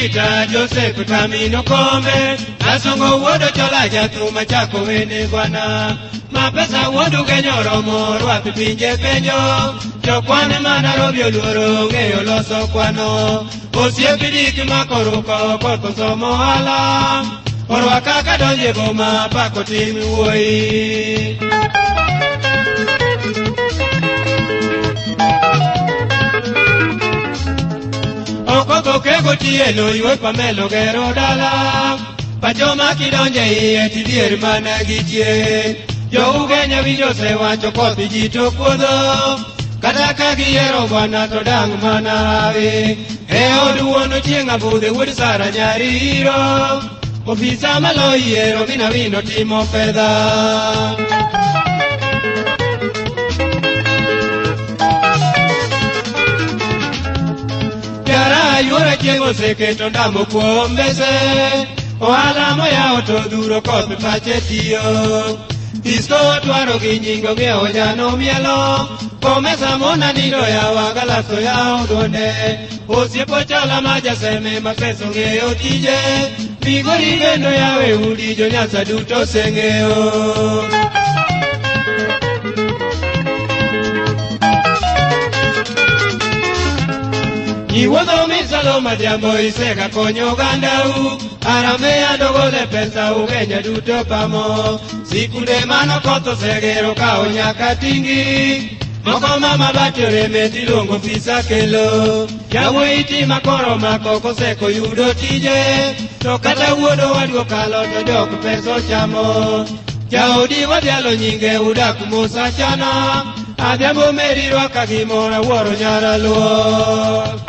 Peter Joseph Kamino Kombe Asongo wodo chola jatuma chako wene bwana Mapesa wodo kenyoro moro wapi pinje penjo Chokwane mana robio luoro ngeyo loso kwano Osiepi diki makoruko koko somo hala Orwa kaka donje boma pako timi uoi Okoko kego tielo iwe pamelo gero dala Pachoma kidonje iye tidier mana gichie Jo ugenya winjo se wacho kothi jito kuodho Kata kagiero bwana to dang mana hawe oduono chieng' abudhe wuod Sara nyari hiro Ofisa malo yiero mina wino timo fedha Jara yuora chieng' oseketo ndamo kuom bese Ohala moyawo to dhuro koth pache tiyo Disko twaro gi nyingo ng'iewo jano mielo Komesa mona nido yawa galaso yao donde Osiepo chala majaseme mapeso ng'eyo tije Migori bendo yawe udi jo nyasa duto seng'eyo Iwodho misalo madhiambo iseka konyo gandau Arame andogole pesa ugenya duto pamo Sikunde mano koto segero kao nyaka tingi Moko mama batore meti longo fisa kelo Yawe iti makoro makoko seko yudo tije To kata wuodo wadgo kalo to jok peso chamo Jaodi wadhialo nyinge udak musa chana Adhiambo meri rwaka gimora wuoro nyara luo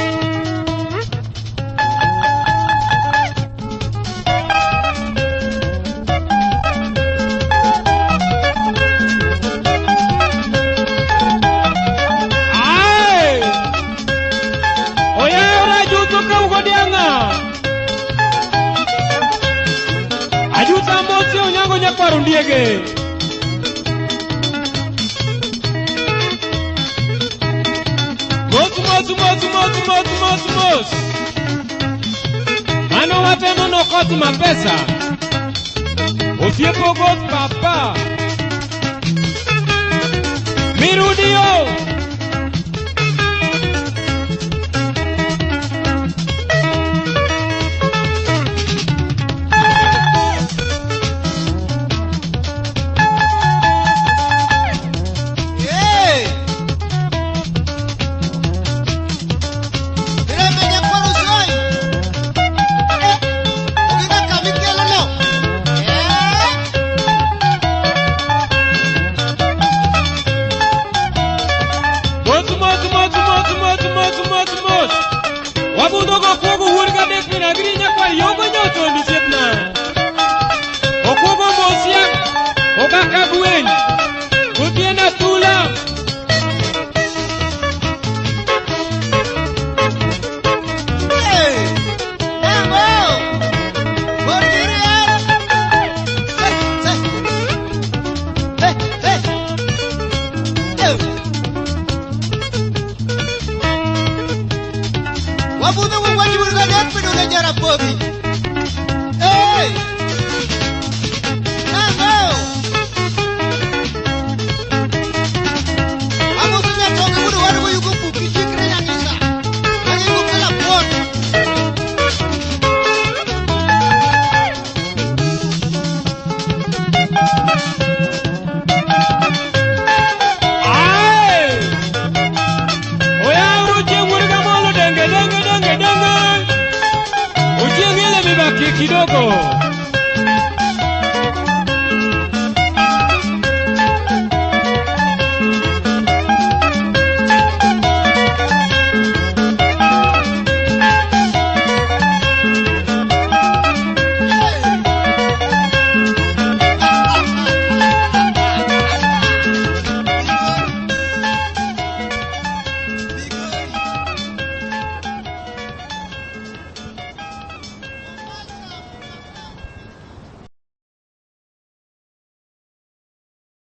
Ndiege Mos Mano wateno no koth mapesa Osiepo goth papa Mirudi